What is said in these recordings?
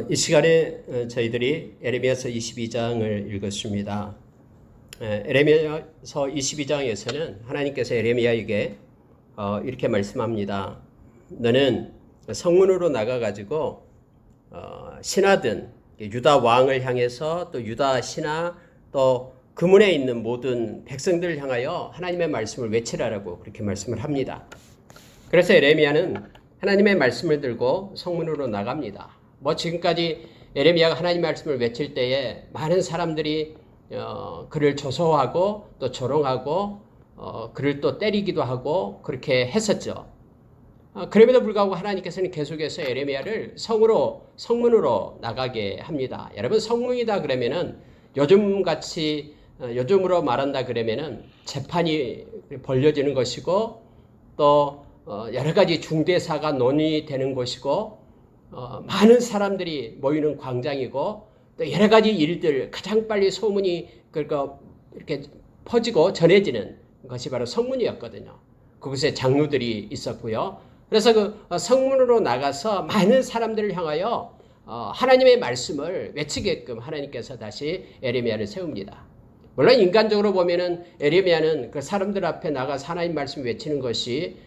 이 시간에 저희들이 에레미야서 22장을 읽었습니다. 에레미야서 22장에서는 하나님께서 에레미야에게 이렇게 말씀합니다. 너는 성문으로 나가가지고 신하든 유다 왕을 향해서 또 유다 신하 또 그 문에 있는 모든 백성들을 향하여 하나님의 말씀을 외치라라고 그렇게 말씀을 합니다. 그래서 에레미야는 하나님의 말씀을 들고 성문으로 나갑니다. 지금까지 에레미야가 하나님 말씀을 외칠 때에 많은 사람들이 그를 조소하고 또 조롱하고 그를 또 때리기도 하고 그렇게 했었죠. 그럼에도 불구하고 하나님께서는 계속해서 에레미야를 성문으로 나가게 합니다. 여러분, 성문이다 그러면은 요즘으로 말한다 그러면은 재판이 벌려지는 것이고 또 여러 가지 중대사가 논의되는 곳이고 많은 사람들이 모이는 광장이고 또 여러 가지 일들 가장 빨리 소문이 이렇게 퍼지고 전해지는 것이 바로 성문이었거든요. 그곳에 장로들이 있었고요. 그래서 그 성문으로 나가서 많은 사람들을 향하여 하나님의 말씀을 외치게끔 하나님께서 다시 에레미야를 세웁니다. 물론 인간적으로 보면은 에레미야는 그 사람들 앞에 나가서 하나님 말씀 외치는 것이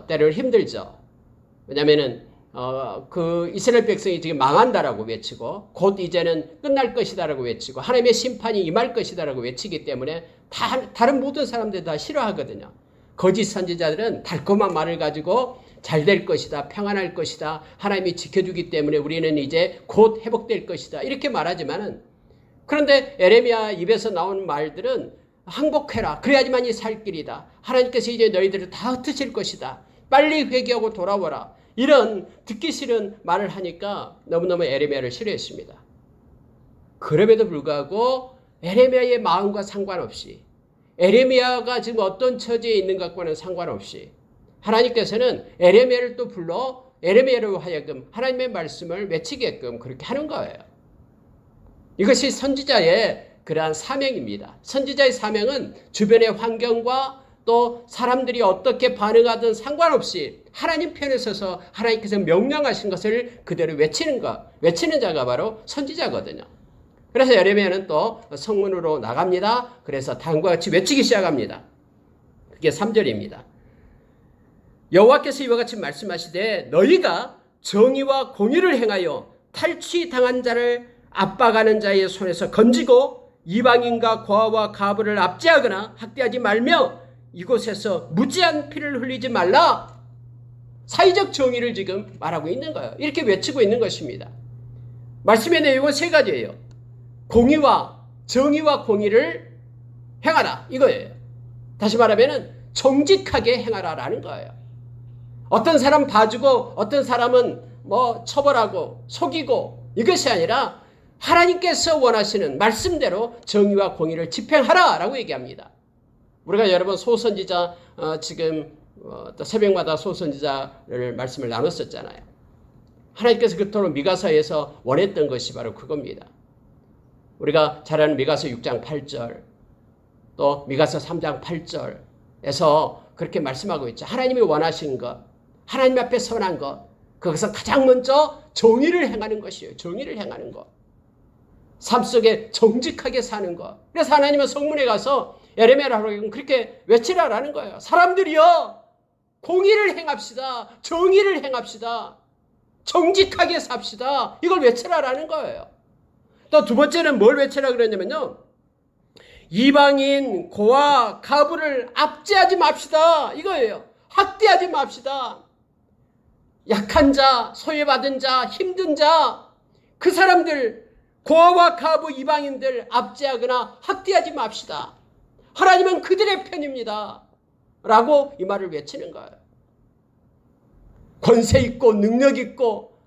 때로는 힘들죠. 왜냐면은 그 이스라엘 백성이 지금 망한다라고 외치고 곧 이제는 끝날 것이다라고 외치고 하나님의 심판이 임할 것이다라고 외치기 때문에 다른 모든 사람들이 다 싫어하거든요. 거짓 선지자들은 달콤한 말을 가지고 잘 될 것이다, 평안할 것이다, 하나님이 지켜주기 때문에 우리는 이제 곧 회복될 것이다 이렇게 말하지만은, 그런데 에레미야 입에서 나온 말들은 항복해라, 그래야지만이 살 길이다, 하나님께서 이제 너희들을 다 흩으실 것이다, 빨리 회개하고 돌아오라, 이런 듣기 싫은 말을 하니까 너무너무 에레미야를 싫어했습니다. 그럼에도 불구하고 에레미야의 마음과 상관없이, 에레미야가 지금 어떤 처지에 있는 것과는 상관없이 하나님께서는 에레미야를 또 불러 에레미야로 하여금 하나님의 말씀을 외치게끔 그렇게 하는 거예요. 이것이 선지자의 그러한 사명입니다. 선지자의 사명은 주변의 환경과 또 사람들이 어떻게 반응하든 상관없이 하나님 편에 서서 하나님께서 명령하신 것을 그대로 외치는 자가 바로 선지자거든요. 그래서 에레미야는 또 성문으로 나갑니다. 그래서 다음과 같이 외치기 시작합니다. 그게 3절입니다. 여호와께서 이와 같이 말씀하시되 너희가 정의와 공의를 행하여 탈취당한 자를 압박하는 자의 손에서 건지고 이방인과 고아와 가부를 압제하거나 학대하지 말며 이곳에서 무지한 피를 흘리지 말라. 사회적 정의를 지금 말하고 있는 거예요. 이렇게 외치고 있는 것입니다. 말씀의 내용은 3가지예요. 정의와 공의를 행하라, 이거예요. 다시 말하면 정직하게 행하라라는 거예요. 어떤 사람 봐주고 어떤 사람은 처벌하고 속이고 이것이 아니라 하나님께서 원하시는 말씀대로 정의와 공의를 집행하라라고 얘기합니다. 우리가 여러분 소선지자 지금 또 새벽마다 소선지자를 말씀을 나눴었잖아요. 하나님께서 그토록 미가서에서 원했던 것이 바로 그겁니다. 우리가 잘 아는 미가서 6장 8절 또 미가서 3장 8절에서 그렇게 말씀하고 있죠. 하나님이 원하신 것, 하나님 앞에 선한 것, 그것은 가장 먼저 정의를 행하는 것이에요. 정의를 행하는 것. 삶 속에 정직하게 사는 것. 그래서 하나님은 성문에 가서 에레미야라고 그렇게 외치라라는 거예요. 사람들이여, 공의를 행합시다. 정의를 행합시다. 정직하게 삽시다. 이걸 외치라라는 거예요. 또 2번째는 뭘 외치라 그랬냐면요, 이방인, 고아, 가부를 압제하지 맙시다. 이거예요. 학대하지 맙시다. 약한 자, 소외받은 자, 힘든 자, 그 사람들, 고아와 가부, 이방인들 압제하거나 학대하지 맙시다. 하나님은 그들의 편입니다. 라고 이 말을 외치는 거예요. 권세 있고 능력 있고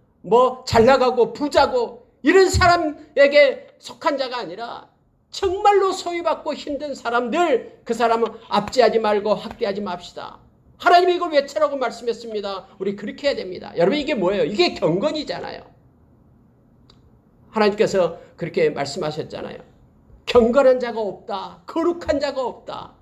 잘나가고 부자고 이런 사람에게 속한 자가 아니라 정말로 소외받고 힘든 사람들, 그 사람은 압제하지 말고 학대하지 맙시다. 하나님이 이걸 외치라고 말씀했습니다. 우리 그렇게 해야 됩니다. 여러분, 이게 뭐예요? 이게 경건이잖아요. 하나님께서 그렇게 말씀하셨잖아요. 경건한 자가 없다. 거룩한 자가 없다.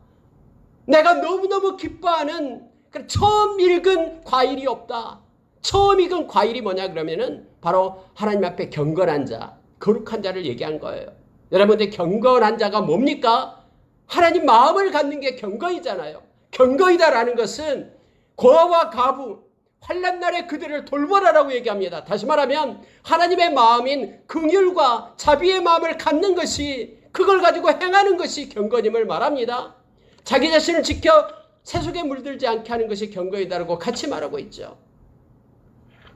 내가 너무너무 기뻐하는 처음 읽은 과일이 없다. 처음 익은 과일이 뭐냐 그러면은 바로 하나님 앞에 경건한 자, 거룩한 자를 얘기한 거예요. 여러분들 경건한 자가 뭡니까? 하나님 마음을 갖는 게 경건이잖아요. 경건이다라는 것은 고아와 가부, 환난 날에 그들을 돌보라라고 얘기합니다. 다시 말하면 하나님의 마음인 긍휼과 자비의 마음을 갖는 것이, 그걸 가지고 행하는 것이 경건임을 말합니다. 자기 자신을 지켜 세속에 물들지 않게 하는 것이 경건이다라고 같이 말하고 있죠.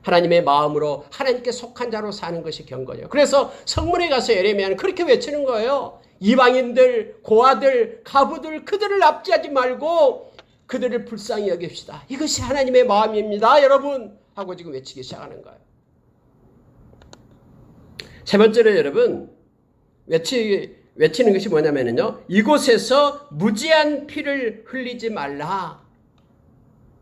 하나님의 마음으로 하나님께 속한 자로 사는 것이 경건이에요. 그래서 성문에 가서 예레미야는 그렇게 외치는 거예요. 이방인들, 고아들, 가부들, 그들을 납치하지 말고 그들을 불쌍히 여깁시다. 이것이 하나님의 마음입니다, 여러분. 하고 지금 외치기 시작하는 거예요. 세 번째로 여러분, 외치는 것이 뭐냐면요, 이곳에서 무지한 피를 흘리지 말라.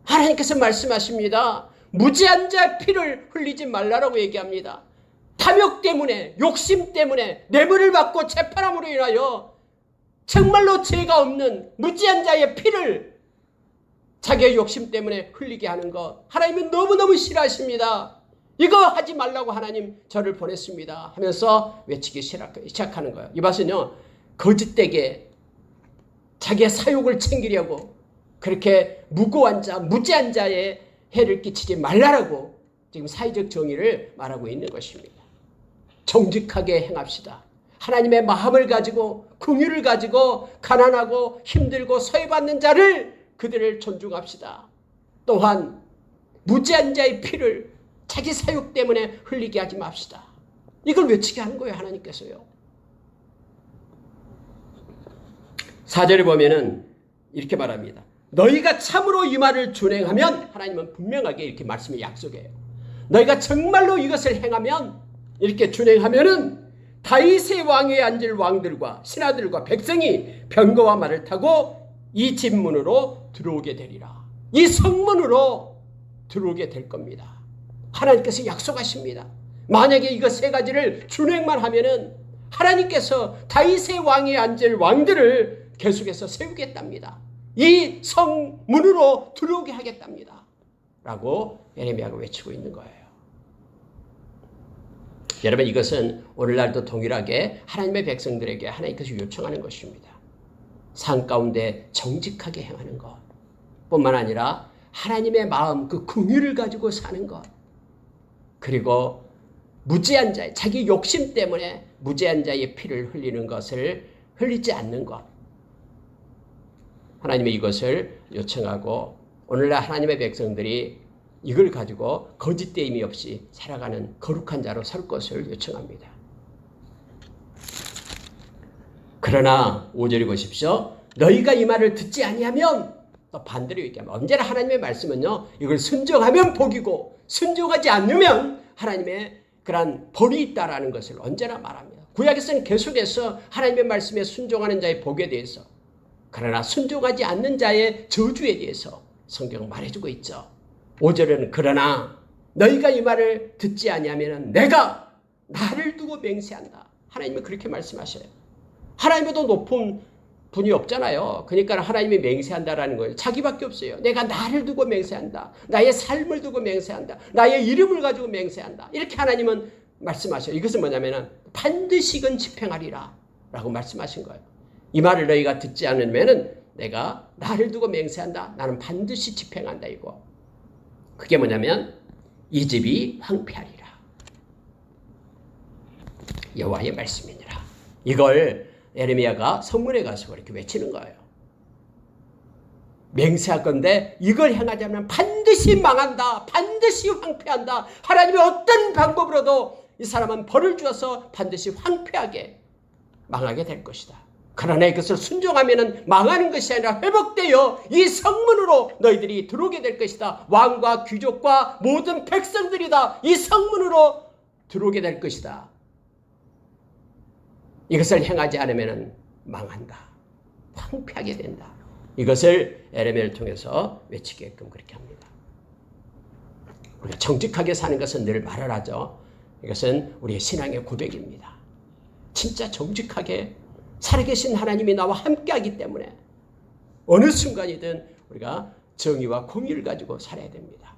하나님께서 말씀하십니다. 무지한 자의 피를 흘리지 말라라고 얘기합니다. 탐욕 때문에, 욕심 때문에 뇌물을 받고 재판함으로 인하여 정말로 죄가 없는 무지한 자의 피를 자기의 욕심 때문에 흘리게 하는 것, 하나님은 너무너무 싫어하십니다. 이거 하지 말라고 하나님 저를 보냈습니다 하면서 외치기 시작하는 거예요. 이것은요, 거짓되게 자기의 사욕을 챙기려고 그렇게 무고한 자, 무지한 자의 해를 끼치지 말라라고 지금 사회적 정의를 말하고 있는 것입니다. 정직하게 행합시다. 하나님의 마음을 가지고, 긍휼을 가지고 가난하고 힘들고 소외받는 자를, 그들을 존중합시다. 또한 무지한 자의 피를 자기 사욕 때문에 흘리게 하지 맙시다. 이걸 외치게 하는 거예요, 하나님께서요. 4절에 보면은 이렇게 말합니다. 너희가 참으로 이 말을 준행하면, 하나님은 분명하게 이렇게 말씀을 약속해요. 너희가 정말로 이것을 행하면, 이렇게 준행하면은 다윗의 왕위에 앉을 왕들과 신하들과 백성이 병거와 말을 타고 이 집문으로 들어오게 되리라. 이 성문으로 들어오게 될 겁니다. 하나님께서 약속하십니다. 만약에 이거 세 가지를 준행만 하면은 하나님께서 다윗의 왕위에 앉을 왕들을 계속해서 세우겠답니다. 이 성문으로 들어오게 하겠답니다. 라고 예레미야가 외치고 있는 거예요. 여러분, 이것은 오늘날도 동일하게 하나님의 백성들에게 하나님께서 요청하는 것입니다. 삶 가운데 정직하게 행하는 것 뿐만 아니라 하나님의 마음, 그 긍휼을 가지고 사는 것, 그리고 무지한 자의, 자기 욕심 때문에 무지한 자의 피를 흘리는 것을 흘리지 않는 것, 하나님의 이것을 요청하고 오늘날 하나님의 백성들이 이걸 가지고 거짓됨이 없이 살아가는 거룩한 자로 설 것을 요청합니다. 그러나 5절에 보십시오. 너희가 이 말을 듣지 아니하면, 또 반대로 얘기하면, 언제나 하나님의 말씀은요, 이걸 순종하면 복이고 순종하지 않으면 하나님의 그러한 벌이 있다라는 것을 언제나 말합니다. 구약에서는 계속해서 하나님의 말씀에 순종하는 자의 복에 대해서, 그러나 순종하지 않는 자의 저주에 대해서 성경은 말해주고 있죠. 5절에는 그러나 너희가 이 말을 듣지 아니하면 내가 나를 두고 맹세한다. 하나님은 그렇게 말씀하셔요. 하나님보다 높은 분이 없잖아요. 그러니까 하나님이 맹세한다라는 거예요. 자기밖에 없어요. 내가 나를 두고 맹세한다. 나의 삶을 두고 맹세한다. 나의 이름을 가지고 맹세한다. 이렇게 하나님은 말씀하셔요. 이것은 뭐냐면 반드시 이건 집행하리라 라고 말씀하신 거예요. 이 말을 너희가 듣지 않으면 내가 나를 두고 맹세한다. 나는 반드시 집행한다 이거. 그게 뭐냐면 이 집이 황폐하리라. 여호와의 말씀이니라. 이걸 예레미야가 성문에 가서 이렇게 외치는 거예요. 맹세할 건데 이걸 행하자면 반드시 망한다. 반드시 황폐한다. 하나님이 어떤 방법으로도 이 사람은 벌을 주어서 반드시 황폐하게 망하게 될 것이다. 그러나 이것을 순종하면 망하는 것이 아니라 회복되어 이 성문으로 너희들이 들어오게 될 것이다. 왕과 귀족과 모든 백성들이 다 이 성문으로 들어오게 될 것이다. 이것을 행하지 않으면 망한다. 황폐하게 된다. 이것을 예레미야를 통해서 외치게끔 그렇게 합니다. 우리가 정직하게 사는 것은 늘 말을 하죠. 이것은 우리의 신앙의 고백입니다. 진짜 정직하게 살아계신 하나님이 나와 함께하기 때문에 어느 순간이든 우리가 정의와 공의를 가지고 살아야 됩니다.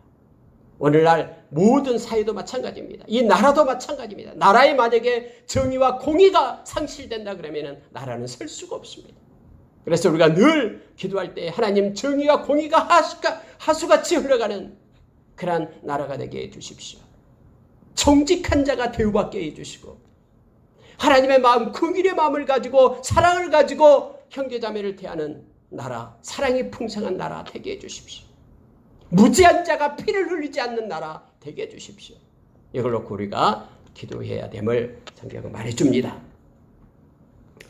오늘날 모든 사회도 마찬가지입니다. 이 나라도 마찬가지입니다. 나라에 만약에 정의와 공의가 상실된다 그러면 나라는 설 수가 없습니다. 그래서 우리가 늘 기도할 때 하나님 정의와 공의가 하수같이 흘러가는 그러한 나라가 되게 해주십시오. 정직한 자가 대우받게 해주시고 하나님의 마음, 긍휼의 마음을 가지고 사랑을 가지고 형제자매를 대하는 나라, 사랑이 풍성한 나라 되게 해주십시오. 무지한 자가 피를 흘리지 않는 나라 되게 해주십시오. 이걸 놓고 우리가 기도해야 됨을 성경은 말해줍니다.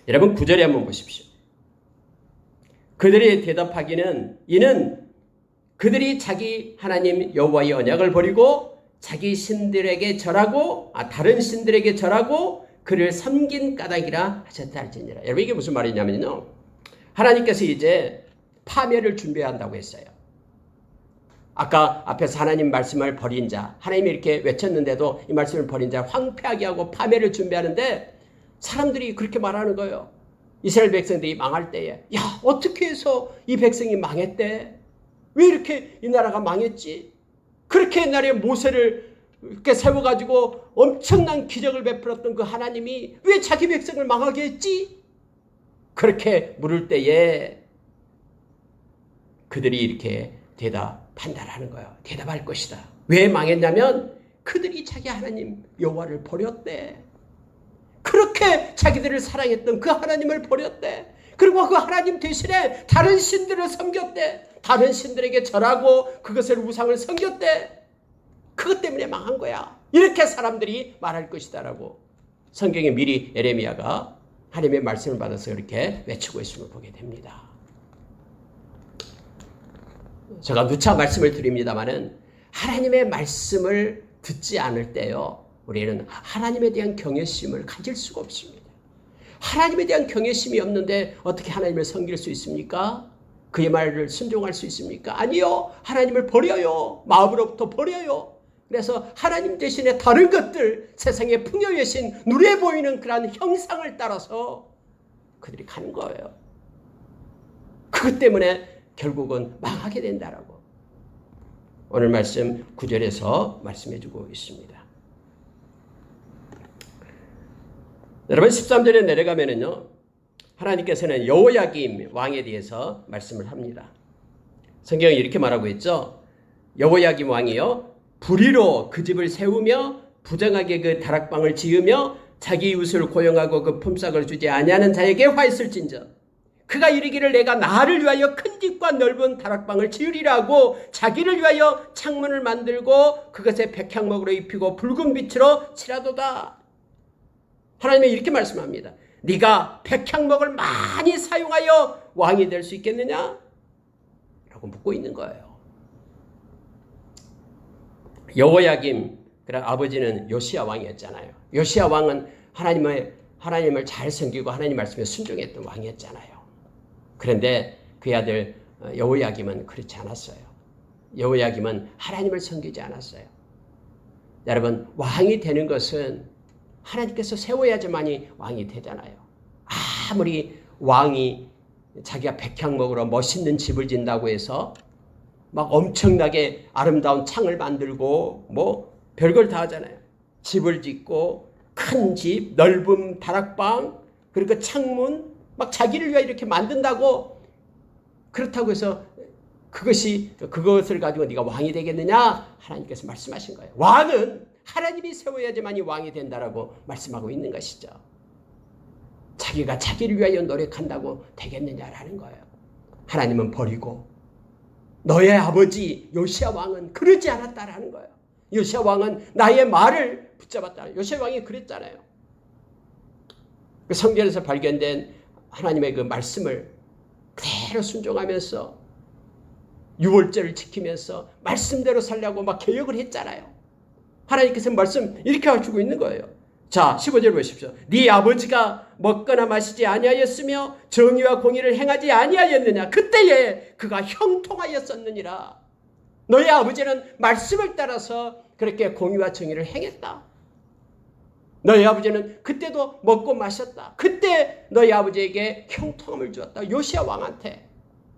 여러분 9절에 한번 보십시오. 그들이 대답하기는 이는 그들이 자기 하나님 여호와의 언약을 버리고 자기 신들에게 절하고 다른 신들에게 절하고 그를 섬긴 까닭이라 하셨다 할지니라. 여러분 이게 무슨 말이냐면요. 하나님께서 이제 파멸을 준비한다고 했어요. 아까 앞에서 하나님 말씀을 버린 자, 하나님이 이렇게 외쳤는데도 이 말씀을 버린 자 황폐하게 하고 파멸을 준비하는데 사람들이 그렇게 말하는 거예요. 이스라엘 백성들이 망할 때에 야 어떻게 해서 이 백성이 망했대? 왜 이렇게 이 나라가 망했지? 그렇게 옛날에 모세를 이렇게 세워가지고 엄청난 기적을 베풀었던 그 하나님이 왜 자기 백성을 망하게 했지? 그렇게 물을 때에 그들이 이렇게 대답한다라는 거예요. 대답할 것이다. 왜 망했냐면 그들이 자기 하나님 여호와를 버렸대. 그렇게 자기들을 사랑했던 그 하나님을 버렸대. 그리고 그 하나님 대신에 다른 신들을 섬겼대. 다른 신들에게 절하고 그것을 우상을 섬겼대. 그것 때문에 망한 거야. 이렇게 사람들이 말할 것이다라고 성경에 미리 에레미야가 하나님의 말씀을 받아서 이렇게 외치고 있음을 보게 됩니다. 제가 누차 말씀을 드립니다마는 하나님의 말씀을 듣지 않을 때요, 우리는 하나님에 대한 경외심을 가질 수가 없습니다. 하나님에 대한 경외심이 없는데 어떻게 하나님을 섬길 수 있습니까? 그의 말을 순종할 수 있습니까? 아니요. 하나님을 버려요. 마음으로부터 버려요. 그래서 하나님 대신에 다른 것들, 세상의 풍요의 신, 눈에 보이는 그러한 형상을 따라서 그들이 가는 거예요. 그것 때문에 결국은 망하게 된다라고 오늘 말씀 9절에서 말씀해주고 있습니다. 여러분 13절에 내려가면은요, 하나님께서는 여호야김 왕에 대해서 말씀을 합니다. 성경이 이렇게 말하고 있죠. 여호야김 왕이요, 불의로 그 집을 세우며 부정하게 그 다락방을 지으며 자기 이웃을 고용하고 그 품삯을 주지 아니하는 자에게 화했을진저 그가 이르기를 내가 나를 위하여 큰 집과 넓은 다락방을 지으리라 하고 자기를 위하여 창문을 만들고 그것에 백향목으로 입히고 붉은 빛으로 칠하도다. 하나님이 이렇게 말씀합니다. 네가 백향목을 많이 사용하여 왕이 될 수 있겠느냐? 라고 묻고 있는 거예요. 여호야김 그런 아버지는 요시야 왕이었잖아요. 요시야 왕은 하나님을 잘 섬기고 하나님 말씀에 순종했던 왕이었잖아요. 그런데 그의 아들 여호야김은 그렇지 않았어요. 여호야김은 하나님을 섬기지 않았어요. 여러분, 왕이 되는 것은 하나님께서 세워야지만이 왕이 되잖아요. 아무리 왕이 자기가 백향목으로 멋있는 집을 짓는다고 해서 막 엄청나게 아름다운 창을 만들고 뭐 별걸 다 하잖아요. 집을 짓고 큰 집, 넓은 다락방, 그리고 창문 막 자기를 위해 이렇게 만든다고, 그렇다고 해서 그것을 가지고 네가 왕이 되겠느냐? 하나님께서 말씀하신 거예요. 왕은 하나님이 세워야지만이 왕이 된다라고 말씀하고 있는 것이죠. 자기가 자기를 위하여 노력한다고 되겠느냐라는 거예요. 하나님은 버리고 너의 아버지 요시야 왕은 그러지 않았다라는 거예요. 요시야 왕은 나의 말을 붙잡았다. 요시야 왕이 그랬잖아요. 그 성경에서 발견된 하나님의 그 말씀을 그대로 순종하면서 유월절을 지키면서 말씀대로 살려고 막 개혁을 했잖아요. 하나님께서 말씀 이렇게 해주고 있는 거예요. 자, 15절 보십시오. 네 아버지가 먹거나 마시지 아니하였으며 정의와 공의를 행하지 아니하였느냐? 그때에 그가 형통하였었느니라. 너의 아버지는 말씀을 따라서 그렇게 공의와 정의를 행했다. 너희 아버지는 그때도 먹고 마셨다. 그때 너희 아버지에게 형통함을 주었다. 요시야 왕한테.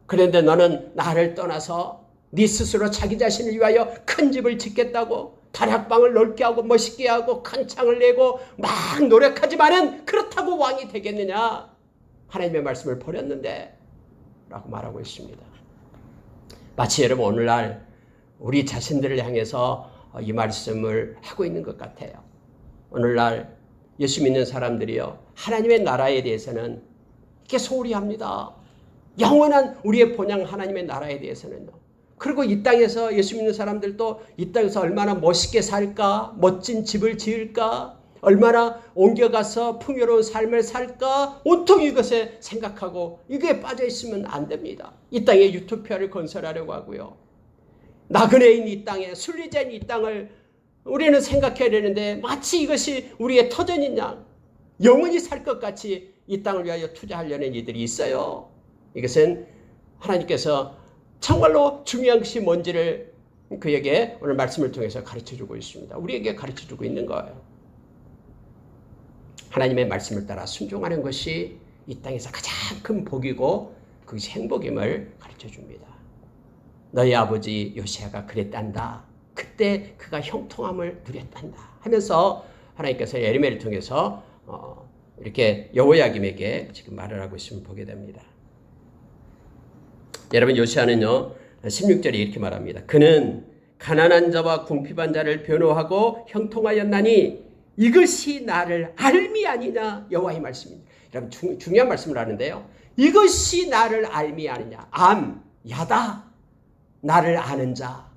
그런데 너는 나를 떠나서 네 스스로 자기 자신을 위하여 큰 집을 짓겠다고 다락방을 넓게 하고 멋있게 하고 큰 창을 내고 막 노력하지만은 그렇다고 왕이 되겠느냐? 하나님의 말씀을 버렸는데 라고 말하고 있습니다. 마치 여러분 오늘날 우리 자신들을 향해서 이 말씀을 하고 있는 것 같아요. 오늘날 예수 믿는 사람들이요, 하나님의 나라에 대해서는 이렇게 소홀히 합니다. 영원한 우리의 본향 하나님의 나라에 대해서는요. 그리고 이 땅에서 예수 믿는 사람들도 이 땅에서 얼마나 멋있게 살까, 멋진 집을 지을까, 얼마나 옮겨가서 풍요로운 삶을 살까, 온통 이것에 생각하고 이게 빠져 있으면 안 됩니다. 이 땅에 유토피아를 건설하려고 하고요. 나그네인 이 땅에, 순리자인 이 땅을 우리는 생각해야 되는데 마치 이것이 우리의 터전인 양, 영원히 살 것 같이 이 땅을 위하여 투자하려는 이들이 있어요. 이것은 하나님께서 정말로 중요한 것이 뭔지를 그에게 오늘 말씀을 통해서 가르쳐주고 있습니다. 우리에게 가르쳐주고 있는 거예요. 하나님의 말씀을 따라 순종하는 것이 이 땅에서 가장 큰 복이고 그것이 행복임을 가르쳐줍니다. 너희 아버지 요시아가 그랬단다. 그때 그가 형통함을 누렸단다 하면서 하나님께서 예레미야를 통해서 이렇게 여호야김에게 지금 말을 하고 있음을 보게 됩니다. 여러분 요시아는요 16절에 이렇게 말합니다. 그는 가난한 자와 궁핍한 자를 변호하고 형통하였나니 이것이 나를 알미 아니냐. 여호와의 말씀입니다. 여러분 중요한 말씀을 하는데요. 이것이 나를 알미 아니냐. 야다. 나를 아는 자,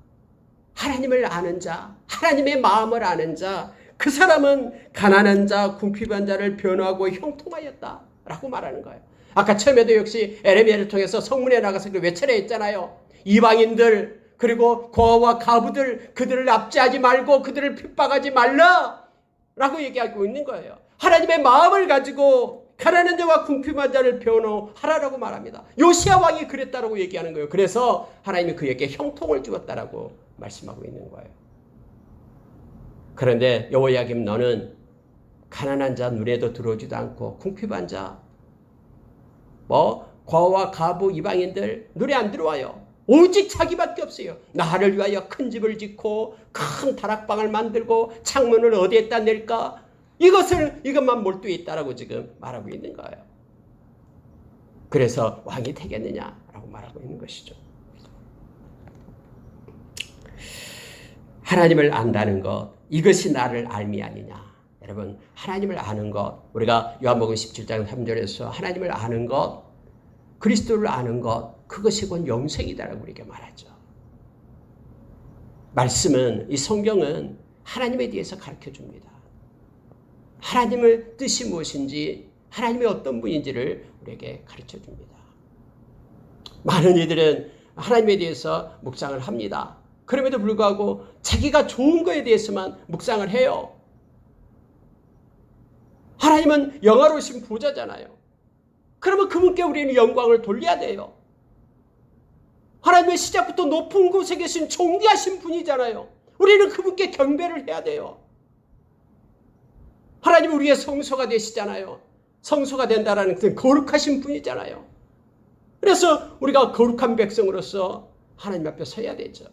하나님을 아는 자, 하나님의 마음을 아는 자, 그 사람은 가난한 자, 궁핍한 자를 변호하고 형통하였다 라고 말하는 거예요. 아까 처음에도 역시 에레미야를 통해서 성문에 나가서 외쳐라 했잖아요. 이방인들 그리고 고아와 가부들 그들을 압제하지 말고 그들을 핍박하지 말라 라고 얘기하고 있는 거예요. 하나님의 마음을 가지고 가난한 자와 궁핍한 자를 변호하라라고 말합니다. 요시야 왕이 그랬다라고 얘기하는 거예요. 그래서 하나님이 그에게 형통을 주었다라고 말씀하고 있는 거예요. 그런데 여호야김 너는 가난한 자 눈에도 들어오지도 않고 궁핍한 자 고아와 가부 이방인들 눈에 안 들어와요. 오직 자기밖에 없어요. 나를 위하여 큰 집을 짓고 큰 다락방을 만들고 창문을 어디에다 낼까? 이것만 몰두해 있다라고 지금 말하고 있는 거예요. 그래서 왕이 되겠느냐라고 말하고 있는 것이죠. 하나님을 안다는 것, 이것이 나를 알미 아니냐. 여러분 하나님을 아는 것, 우리가 요한복음 17장 3절에서 하나님을 아는 것, 그리스도를 아는 것, 그것이 곧 영생이다라고 우리에게 말하죠. 말씀은, 이 성경은 하나님에 대해서 가르쳐줍니다. 하나님의 뜻이 무엇인지, 하나님이 어떤 분인지를 우리에게 가르쳐줍니다. 많은 이들은 하나님에 대해서 묵상을 합니다. 그럼에도 불구하고 자기가 좋은 거에 대해서만 묵상을 해요. 하나님은 영화로우신 보좌잖아요. 그러면 그분께 우리는 영광을 돌려야 돼요. 하나님의 시작부터 높은 곳에 계신 존귀하신 분이잖아요. 우리는 그분께 경배를 해야 돼요. 하나님은 우리의 성소가 되시잖아요. 성소가 된다라는 것은 거룩하신 분이잖아요. 그래서 우리가 거룩한 백성으로서 하나님 앞에 서야 되죠.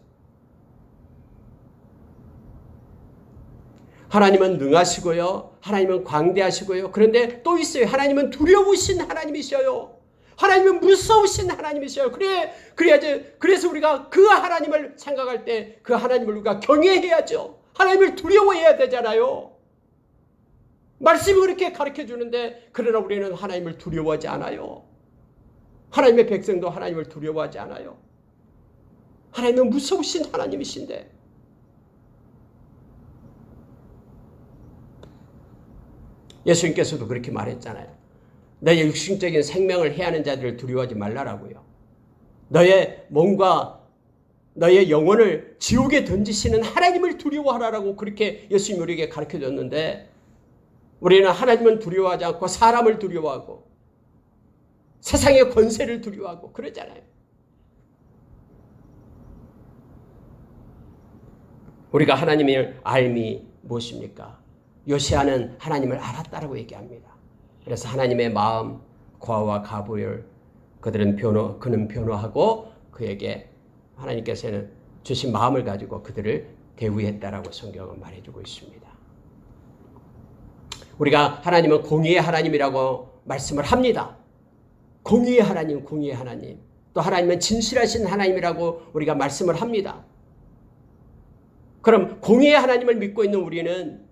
하나님은 능하시고요. 하나님은 광대하시고요. 그런데 또 있어요. 하나님은 두려우신 하나님이셔요. 하나님은 무서우신 하나님이셔요. 그래서 우리가 그 하나님을 생각할 때 그 하나님을 우리가 경외해야죠. 하나님을 두려워해야 되잖아요. 말씀이 그렇게 가르쳐 주는데 그러나 우리는 하나님을 두려워하지 않아요. 하나님의 백성도 하나님을 두려워하지 않아요. 하나님은 무서우신 하나님이신데 예수님께서도 그렇게 말했잖아요. 너의 육신적인 생명을 해하는 자들을 두려워하지 말라라고요. 너의 몸과 너의 영혼을 지옥에 던지시는 하나님을 두려워하라라고 그렇게 예수님이 우리에게 가르쳐줬는데 우리는 하나님은 두려워하지 않고 사람을 두려워하고 세상의 권세를 두려워하고 그러잖아요. 우리가 하나님의 알미 무엇입니까? 요시아는 하나님을 알았다라고 얘기합니다. 그래서 하나님의 마음, 고아와 가부를 그는 변호하고 그에게 하나님께서는 주신 마음을 가지고 그들을 대우했다라고 성경은 말해주고 있습니다. 우리가 하나님은 공의의 하나님이라고 말씀을 합니다. 공의의 하나님, 공의의 하나님. 또 하나님은 진실하신 하나님이라고 우리가 말씀을 합니다. 그럼 공의의 하나님을 믿고 있는 우리는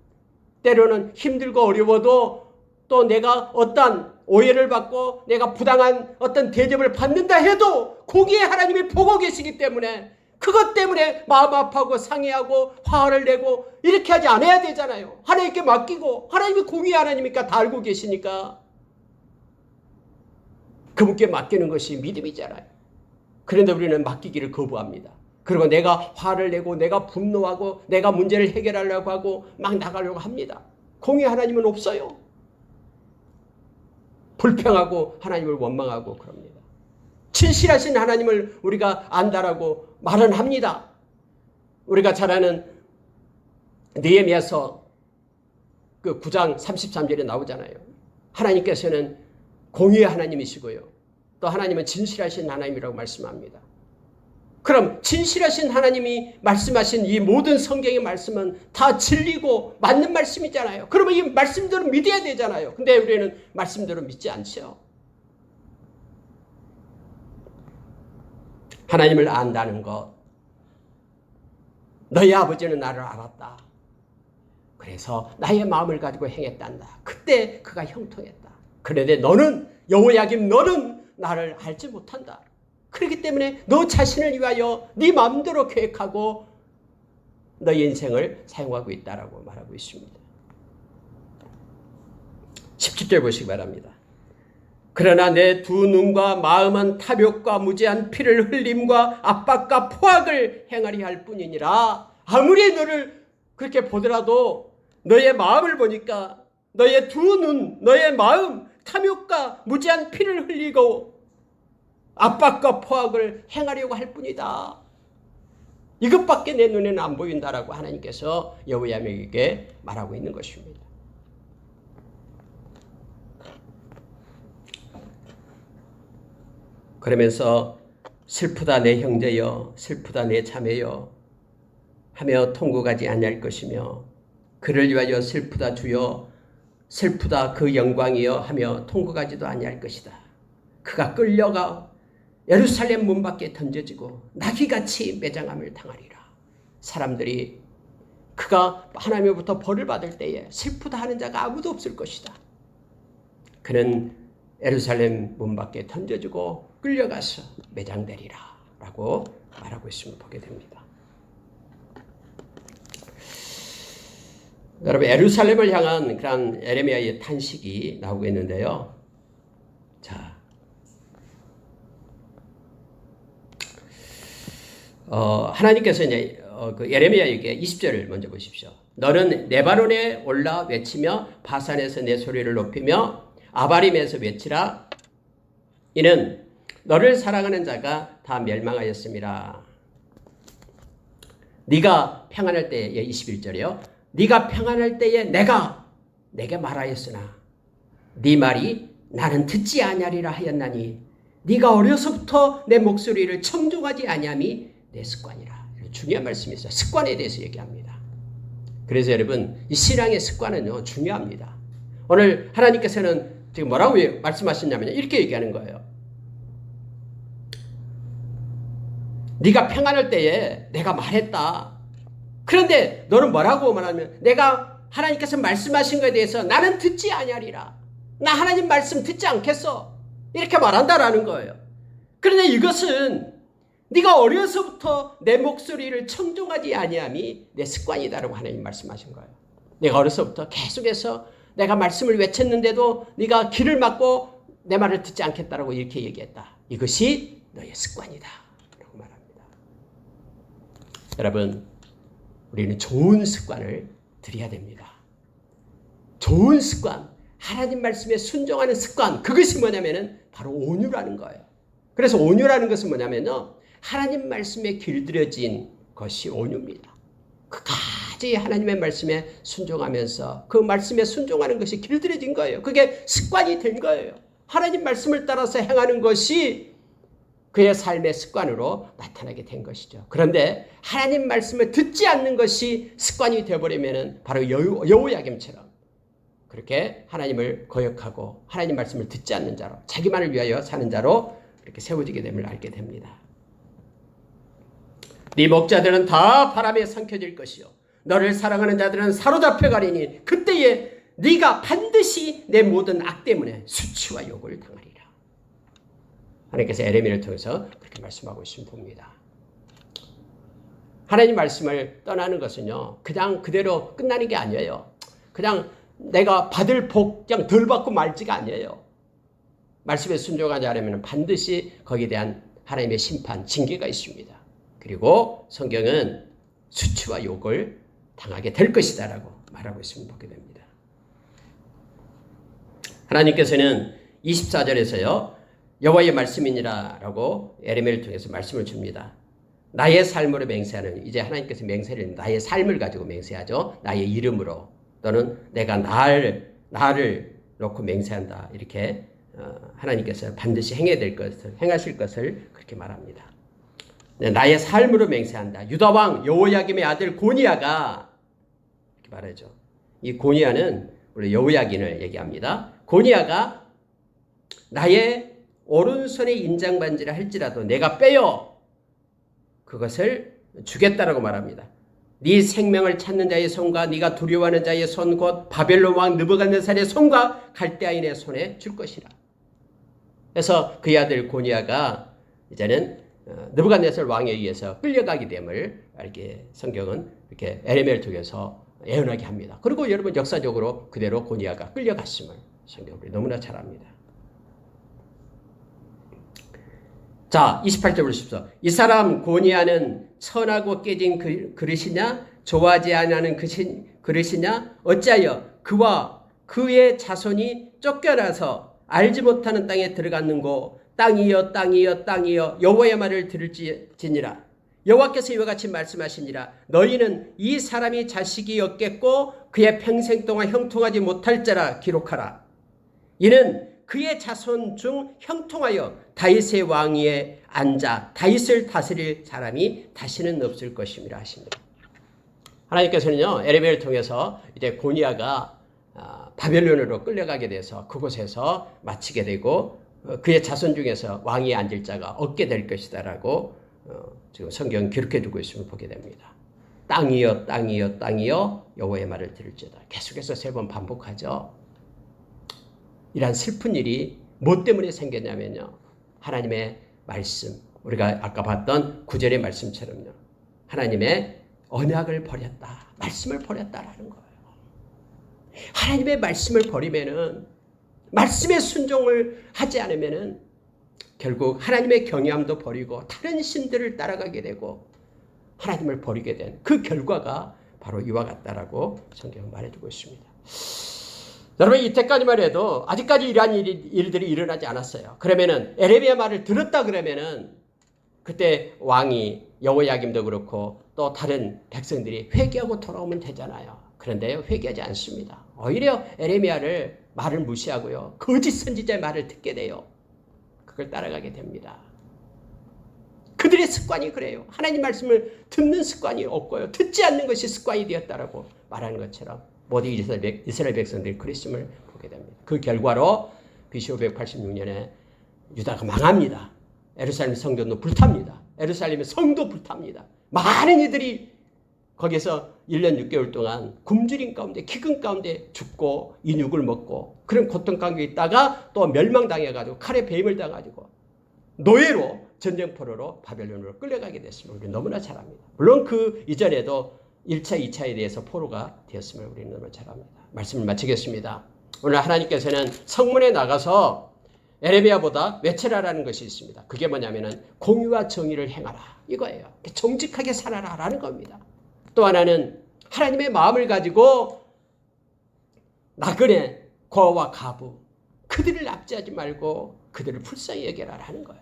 때로는 힘들고 어려워도 또 내가 어떤 오해를 받고 내가 부당한 어떤 대접을 받는다 해도 공의의 하나님이 보고 계시기 때문에 그것 때문에 마음 아파하고 상해하고 화를 내고 이렇게 하지 않아야 되잖아요. 하나님께 맡기고 하나님이 공의의 하나님이니까 다 알고 계시니까 그분께 맡기는 것이 믿음이잖아요. 그런데 우리는 맡기기를 거부합니다. 그리고 내가 화를 내고 내가 분노하고 내가 문제를 해결하려고 하고 막 나가려고 합니다. 공의의 하나님은 없어요. 불평하고 하나님을 원망하고 그럽니다. 진실하신 하나님을 우리가 안다라고 말은 합니다. 우리가 잘 아는 느헤미야서 그 9장 33절에 나오잖아요. 하나님께서는 공의의 하나님이시고요. 또 하나님은 진실하신 하나님이라고 말씀합니다. 그럼 진실하신 하나님이 말씀하신 이 모든 성경의 말씀은 다 진리고 맞는 말씀이잖아요. 그러면 이 말씀대로 믿어야 되잖아요. 근데 우리는 말씀대로 믿지 않죠. 하나님을 안다는 것. 너희 아버지는 나를 알았다. 그래서 나의 마음을 가지고 행했단다. 그때 그가 형통했다. 그런데 너는 여호야김 너는 나를 알지 못한다. 그렇기 때문에 너 자신을 위하여 네 마음대로 계획하고 너의 인생을 사용하고 있다라고 말하고 있습니다. 17절 보시기 바랍니다. 그러나 내 두 눈과 마음은 탐욕과 무제한 피를 흘림과 압박과 포악을 행하리 할 뿐이니라. 아무리 너를 그렇게 보더라도 너의 마음을 보니까 너의 두 눈, 너의 마음 탐욕과 무제한 피를 흘리고 압박과 포악을 행하려고 할 뿐이다. 이것밖에 내 눈에는 안 보인다라고 하나님께서 여호야김에게 말하고 있는 것입니다. 그러면서 슬프다 내 형제여 슬프다 내 자매여 하며 통곡하지 아니할 것이며 그를 위하여 슬프다 주여 슬프다 그 영광이여 하며 통곡하지도 아니할 것이다. 그가 끌려가 예루살렘 문 밖에 던져지고 나귀같이 매장함을 당하리라. 사람들이 그가 하나님으로부터 벌을 받을 때에 슬프다 하는 자가 아무도 없을 것이다. 그는 예루살렘 문 밖에 던져지고 끌려가서 매장되리라 라고 말하고 있음을 보게 됩니다. 여러분 예루살렘을 향한 그런 예레미야의 탄식이 나오고 있는데요. 자, 하나님께서 이제 그 예레미야에게 20절을 먼저 보십시오. 너는 레바논에 올라 외치며 바산에서 내 소리를 높이며 아바림에서 외치라. 이는 너를 사랑하는 자가 다 멸망하였음이라. 네가 평안할 때에 21절이요. 네가 평안할 때에 내가 내게 말하였으나 네 말이 나는 듣지 아니하리라 하였나니 네가 어려서부터 내 목소리를 청종하지 아니함이 내 습관이라. 중요한 말씀이 있어요. 습관에 대해서 얘기합니다. 그래서 여러분 이 신앙의 습관은요 중요합니다. 오늘 하나님께서는 지금 뭐라고 말씀하셨냐면요. 이렇게 얘기하는 거예요. 네가 평안할 때에 내가 말했다. 그런데 너는 뭐라고 말하면 내가 하나님께서 말씀하신 것에 대해서 나는 듣지 아니하리라. 나 하나님 말씀 듣지 않겠어. 이렇게 말한다라는 거예요. 그런데 이것은 네가 어려서부터 내 목소리를 청종하지 아니함이 내 습관이다라고 하나님 말씀하신 거예요. 내가 어려서부터 계속해서 내가 말씀을 외쳤는데도 네가 귀를 막고 내 말을 듣지 않겠다라고 이렇게 얘기했다. 이것이 너의 습관이다 라고 말합니다. 여러분 우리는 좋은 습관을 들여야 됩니다. 좋은 습관, 하나님 말씀에 순종하는 습관, 그것이 뭐냐면은 바로 온유라는 거예요. 그래서 온유라는 것은 뭐냐면요, 하나님 말씀에 길들여진 것이 온유입니다. 끝까지 하나님의 말씀에 순종하면서 그 말씀에 순종하는 것이 길들여진 거예요. 그게 습관이 된 거예요. 하나님 말씀을 따라서 행하는 것이 그의 삶의 습관으로 나타나게 된 것이죠. 그런데 하나님 말씀을 듣지 않는 것이 습관이 되어버리면 바로 여호야김처럼 그렇게 하나님을 거역하고 하나님 말씀을 듣지 않는 자로 자기만을 위하여 사는 자로 이렇게 세워지게 됨을 알게 됩니다. 네 목자들은 다 바람에 삼켜질 것이요 너를 사랑하는 자들은 사로잡혀 가리니 그때에 네가 반드시 내 모든 악 때문에 수치와 욕을 당하리라. 하나님께서 에레미야를 통해서 그렇게 말씀하고 있음을 봅니다. 하나님 말씀을 떠나는 것은요 그냥 그대로 끝나는 게 아니에요. 그냥 내가 받을 복 그냥 덜 받고 말지가 아니에요. 말씀에 순종하지 않으면 반드시 거기에 대한 하나님의 심판, 징계가 있습니다. 그리고 성경은 수치와 욕을 당하게 될 것이다 라고 말하고 있음을 보게 됩니다. 하나님께서는 24절에서요 여호와의 말씀이니라 라고 에레미야를 통해서 말씀을 줍니다. 나의 삶으로 맹세하는, 이제 하나님께서 맹세를 나의 삶을 가지고 맹세하죠. 나의 이름으로 또는 내가 나를 놓고 맹세한다. 이렇게 하나님께서 반드시 행하실 것을 그렇게 말합니다. 나의 삶으로 맹세한다. 유다왕 여호야김의 아들 고니야가 이렇게 말하죠. 이 고니야는 우리 여호야긴을 얘기합니다. 고니야가 나의 오른손에 인장반지를 할지라도 내가 빼어 그것을 주겠다라고 말합니다. 네 생명을 찾는 자의 손과 네가 두려워하는 자의 손 곧 바벨론 왕 느부갓네살의 손과 갈대아인의 손에 줄 것이라. 그래서 그의 아들 고니야가 이제는 느부갓네살 왕에 의해서 끌려가게 됨을 알게 성경은 이렇게 에레미야를 통해서 예언하게 합니다. 그리고 여러분 역사적으로 그대로 고니야가 끌려갔음을 성경이 너무나 잘 압니다. 자, 28절 보십시오. 이 사람 고니야는 선하고 깨진 그릇이냐? 좋아하지 않는 그릇이냐? 어찌하여 그와 그의 자손이 쫓겨나서 알지 못하는 땅에 들어갔는고 땅이여 땅이여 땅이여 여호와의 말을 들을지니라. 여호와께서 이와 같이 말씀하시니라. 너희는 이 사람이 자식이 없겠고 그의 평생 동안 형통하지 못할 자라 기록하라. 이는 그의 자손 중 형통하여 다윗의 왕위에 앉아 다윗을 다스릴 사람이 다시는 없을 것임이라 하십니다. 하나님께서는요 에레미야를 통해서 이제 고니야가 바벨론으로 끌려가게 돼서 그곳에서 마치게 되고 그의 자손 중에서 왕위에 앉을 자가 없게 될 것이다라고 지금 성경 기록해 두고 있음을 보게 됩니다. 땅이여 땅이여 땅이여 여호와의 말을 들을지어다. 계속해서 3번 반복하죠. 이러한 슬픈 일이 뭐 때문에 생겼냐면요. 하나님의 말씀, 우리가 아까 봤던 9절의 말씀처럼요. 하나님의 언약을 버렸다. 말씀을 버렸다라는 거예요. 하나님의 말씀을 버리면은 말씀의 순종을 하지 않으면은 결국 하나님의 경외함도 버리고 다른 신들을 따라가게 되고 하나님을 버리게 된 그 결과가 바로 이와 같다라고 성경은 말해주고 있습니다. 여러분 이때까지만 해도 아직까지 이러한 일들이 일어나지 않았어요. 그러면은 에레미야 말을 들었다 그러면은 그때 왕이 여호야김도 그렇고 또 다른 백성들이 회개하고 돌아오면 되잖아요. 그런데요 회개하지 않습니다. 오히려 에레미야를 말을 무시하고요 거짓 선지자의 말을 듣게 돼요. 그걸 따라가게 됩니다. 그들의 습관이 그래요. 하나님 말씀을 듣는 습관이 없고요 듣지 않는 것이 습관이 되었다라고 말하는 것처럼 모든 이스라엘 백성들이 그랬음을 보게 됩니다. 그 결과로 BC 586년에 유다가 망합니다. 예루살렘 성전도 불탑니다. 예루살렘의 성도 불탑니다. 많은 이들이 거기서 1년 6개월 동안 굶주림 가운데 기근 가운데 죽고 인육을 먹고 그런 고통 가운데 있다가 또 멸망당해가지고 칼에 배임을 당해가지고 노예로 전쟁포로로 바벨론으로 끌려가게 됐음을 우리 너무나 잘 압니다. 물론 그 이전에도 1차, 2차에 대해서 포로가 되었음을 우리는 너무 잘 압니다. 말씀을 마치겠습니다. 오늘 하나님께서는 성문에 나가서 에레미야보다 외쳐라라는 것이 있습니다. 그게 뭐냐면은 공의와 정의를 행하라 이거예요. 정직하게 살아라라는 겁니다. 또 하나는 하나님의 마음을 가지고 나그네, 고아와 가부 그들을 납치하지 말고 그들을 불쌍히 여겨라라는 거예요.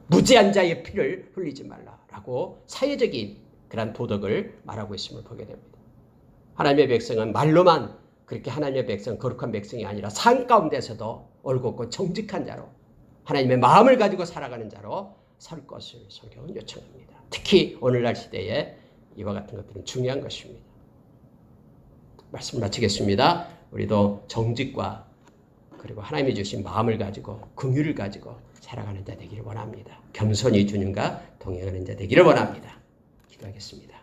무죄한 자의 피를 흘리지 말라라고 사회적인 그런 도덕을 말하고 있음을 보게 됩니다. 하나님의 백성은 말로만 그렇게 하나님의 백성, 거룩한 백성이 아니라 삶 가운데서도 올곧고 정직한 자로 하나님의 마음을 가지고 살아가는 자로 설 것을 성경은 요청합니다. 특히 오늘날 시대에 이와 같은 것들은 중요한 것입니다. 말씀 마치겠습니다. 우리도 정직과 그리고 하나님이 주신 마음을 가지고 긍휼을 가지고 살아가는 자 되기를 원합니다. 겸손히 주님과 동행하는 자 되기를 원합니다. 기도하겠습니다.